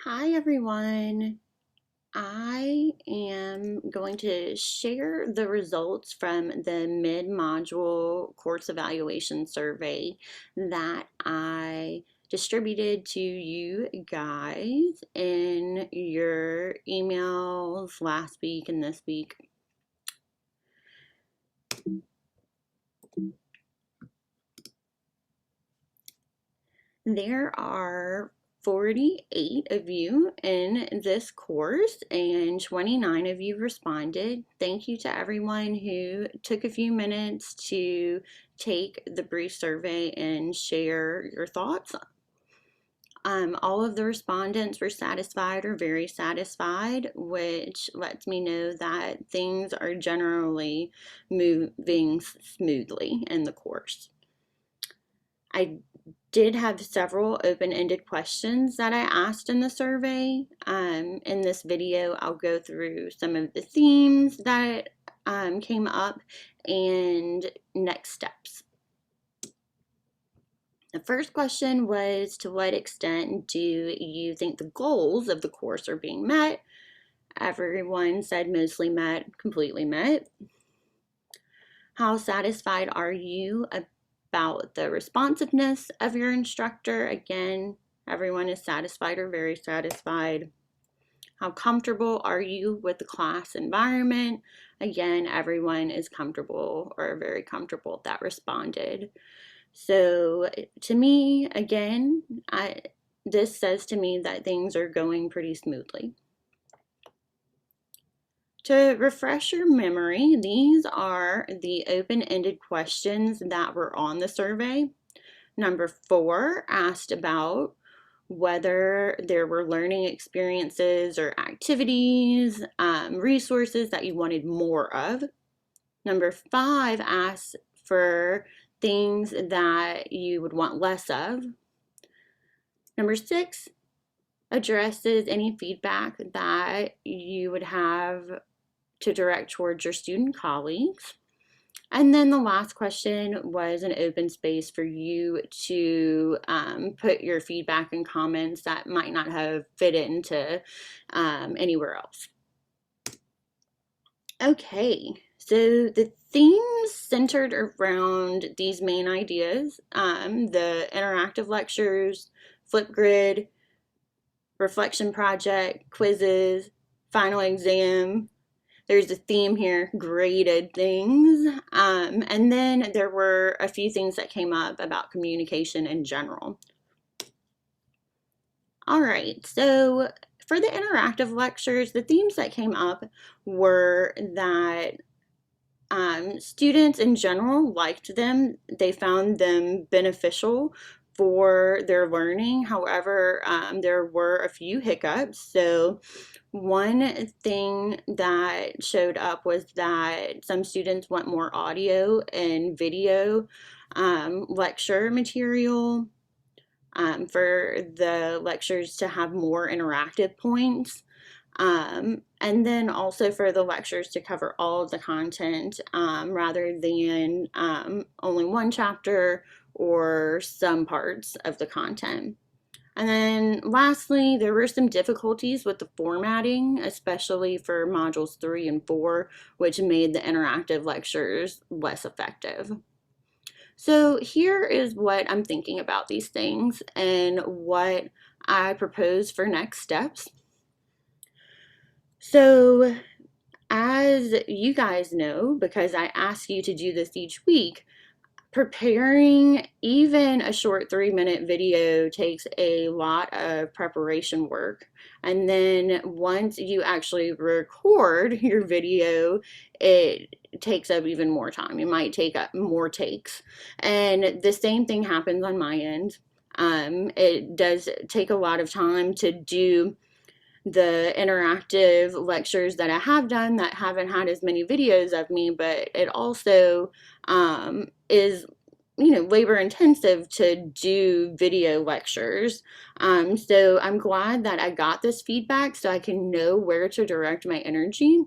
Hi everyone. I am going to share the results from the mid-module course evaluation survey that I distributed to you guys in your emails last week and this week. There are 48 of you in this course and 29 of you responded. Thank you to everyone who took a few minutes to take the brief survey and share your thoughts. All of the respondents were satisfied or very satisfied, which lets me know that things are generally moving smoothly in the course. I did have several open-ended questions that I asked in the survey. In this video, I'll go through some of the themes that came up and next steps. The first question was, to what extent do you think the goals of the course are being met? Everyone said mostly met, completely met. How satisfied are you about the responsiveness of your instructor? Again, everyone is satisfied or very satisfied. How comfortable are you with the class environment? Again, everyone is comfortable or very comfortable that responded. So to me, again, this says to me that things are going pretty smoothly. To refresh your memory, these are the open-ended questions that were on the survey. Number 4 asked about whether there were learning experiences or activities, resources that you wanted more of. Number 5 asked for things that you would want less of. Number 6 addresses any feedback that you would have to direct towards your student colleagues. And then the last question was an open space for you to put your feedback and comments that might not have fit into anywhere else. Okay, so the themes centered around these main ideas, the interactive lectures, Flipgrid, reflection project, quizzes, final exam. There's a theme here, graded things. And then there were a few things that came up about communication in general. All right, so for the interactive lectures, the themes that came up were that students in general liked them. They found them beneficial for their learning. However, there were a few hiccups. So one thing that showed up was that some students want more audio and video lecture material, for the lectures to have more interactive points. And then also for the lectures to cover all of the content rather than only one chapter or some parts of the content. And then lastly, there were some difficulties with the formatting, especially for modules 3 and 4, which made the interactive lectures less effective. So here is what I'm thinking about these things and what I propose for next steps. So as you guys know, because I ask you to do this each week, preparing even a short 3-minute video takes a lot of preparation work. And then once you actually record your video, it takes up even more time. It might take up more takes. And the same thing happens on my end. It does take a lot of time to do the interactive lectures that I have done that haven't had as many videos of me, but it also is labor intensive to do video lectures. So I'm glad that I got this feedback so I can know where to direct my energy.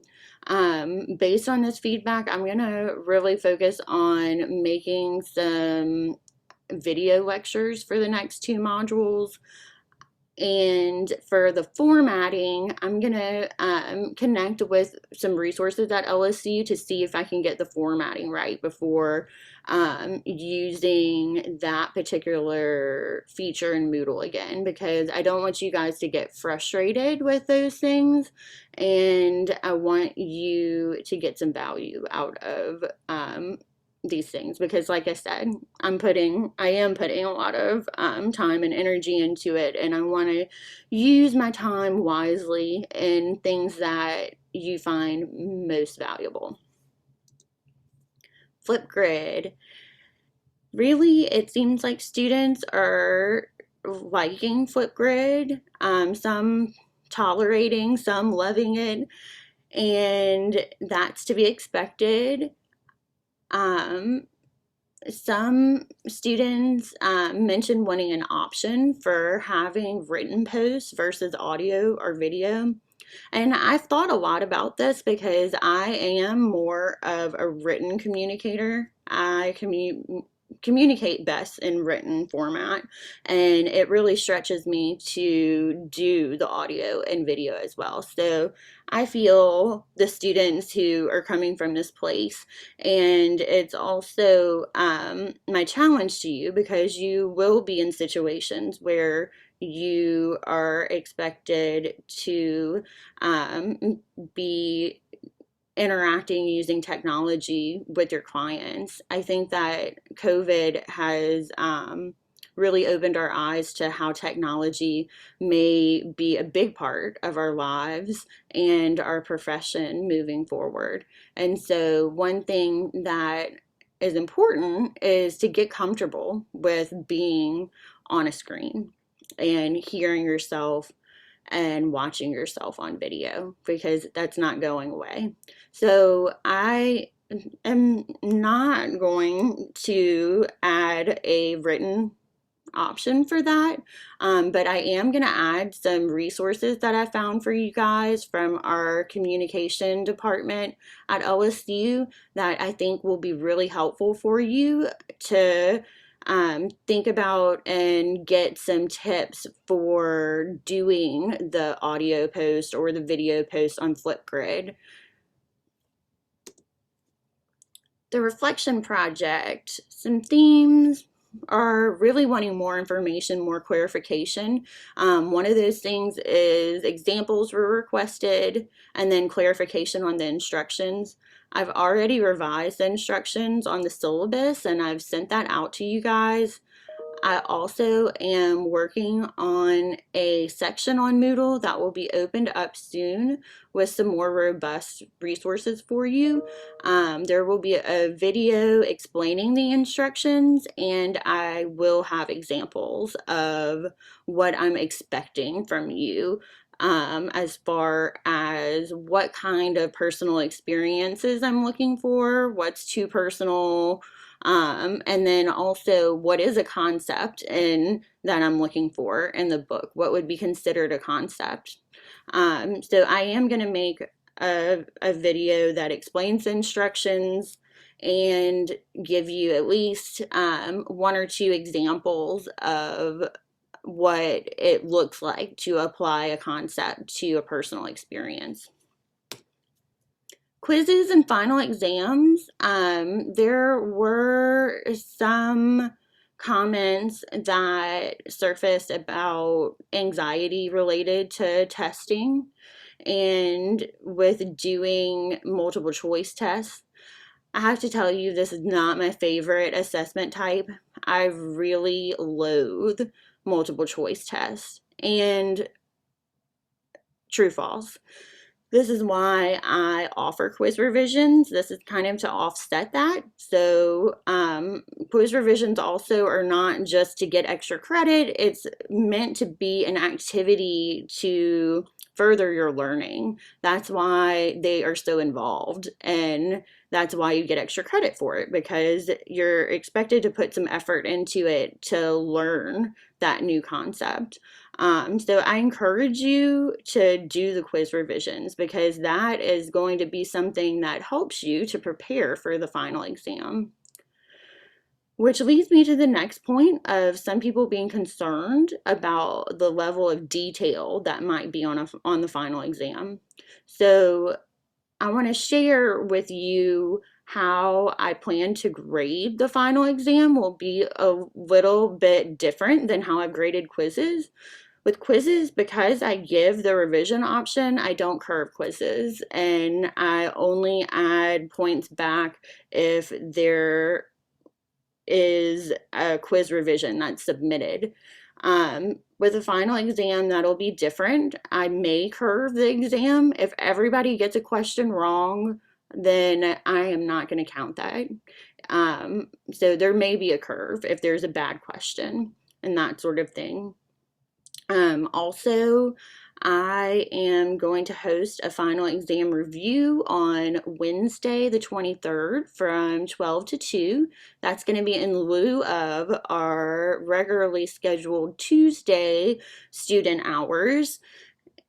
Based on this feedback, I'm gonna really focus on making some video lectures for the next 2 modules. And for the formatting, I'm going to connect with some resources at LSU to see if I can get the formatting right before using that particular feature in Moodle again, because I don't want you guys to get frustrated with those things, and I want you to get some value out of these things, because like I said, I am putting a lot of time and energy into it, and I want to use my time wisely in things that you find most valuable. Flipgrid. Really, it seems like students are liking Flipgrid, some tolerating, some loving it, and that's to be expected. Um, some students mentioned wanting an option for having written posts versus audio or video. And I've thought a lot about this because I am more of a written communicator. I communicate best in written format, and it really stretches me to do the audio and video as well. So I feel the students who are coming from this place, and it's also my challenge to you, because you will be in situations where you are expected to be interacting using technology with your clients. I think that COVID has really opened our eyes to how technology may be a big part of our lives and our profession moving forward. And so, one thing that is important is to get comfortable with being on a screen and hearing yourself and watching yourself on video, because that's not going away. So I am not going to add a written option for that, but I am going to add some resources that I found for you guys from our communication department at LSU that I think will be really helpful for you to think about and get some tips for doing the audio post or the video post on Flipgrid. The reflection project, some themes are really wanting more information, more clarification. One of those things is examples were requested, and then clarification on the instructions. I've already revised the instructions on the syllabus, and I've sent that out to you guys. I also am working on a section on Moodle that will be opened up soon with some more robust resources for you. There will be a video explaining the instructions, and I will have examples of what I'm expecting from you, as far as what kind of personal experiences I'm looking for, what's too personal, and then also what is a concept and that I'm looking for in the book, what would be considered a concept. So I am going to make a video that explains the instructions and give you at least one or two examples of what it looks like to apply a concept to a personal experience. Quizzes and final exams, there were some comments that surfaced about anxiety related to testing and with doing multiple choice tests. I have to tell you, this is not my favorite assessment type. I really loathe multiple choice tests. And true false. This is why I offer quiz revisions. This is kind of to offset that. So quiz revisions also are not just to get extra credit. It's meant to be an activity to further your learning. That's why they are so involved. And that's why you get extra credit for it, because you're expected to put some effort into it to learn that new concept. So I encourage you to do the quiz revisions, because that is going to be something that helps you to prepare for the final exam. Which leads me to the next point of some people being concerned about the level of detail that might be on the final exam. So I want to share with you how I plan to grade the final exam will be a little bit different than how I've graded quizzes. With quizzes, because I give the revision option, I don't curve quizzes and I only add points back if there is a quiz revision that's submitted. With a final exam, that'll be different. I may curve the exam. If everybody gets a question wrong, then I am not going to count that. So there may be a curve if there's a bad question and that sort of thing. Also, I am going to host a final exam review on Wednesday, the 23rd from 12 to 2. That's going to be in lieu of our regularly scheduled Tuesday student hours.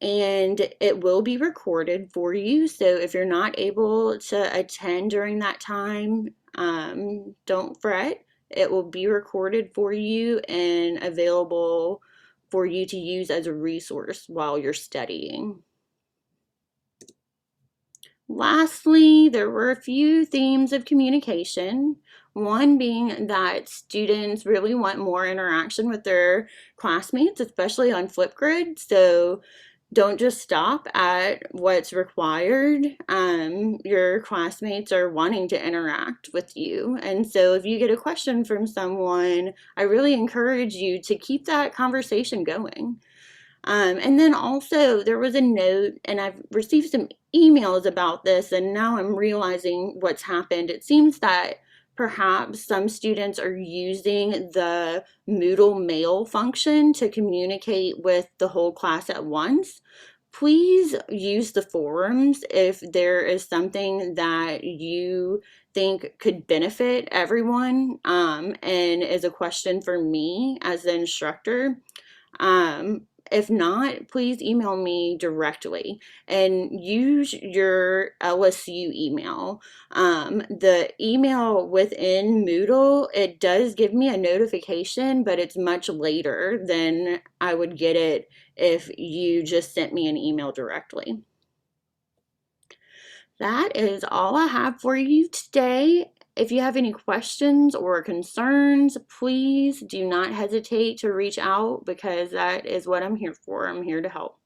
And it will be recorded for you. So if you're not able to attend during that time, don't fret. It will be recorded for you and available for you to use as a resource while you're studying. Lastly, there were a few themes of communication. One being that students really want more interaction with their classmates, especially on Flipgrid. So don't just stop at what's required. Your classmates are wanting to interact with you. And so if you get a question from someone, I really encourage you to keep that conversation going. And then also, there was a note, and I've received some emails about this, and now I'm realizing what's happened. It seems that perhaps some students are using the Moodle mail function to communicate with the whole class at once. Please use the forums if there is something that you think could benefit everyone and is a question for me as the instructor. If not, please email me directly and use your LSU email. The email within Moodle, it does give me a notification, but it's much later than I would get it if you just sent me an email directly. That is all I have for you today. If you have any questions or concerns, please do not hesitate to reach out because that is what I'm here for. I'm here to help.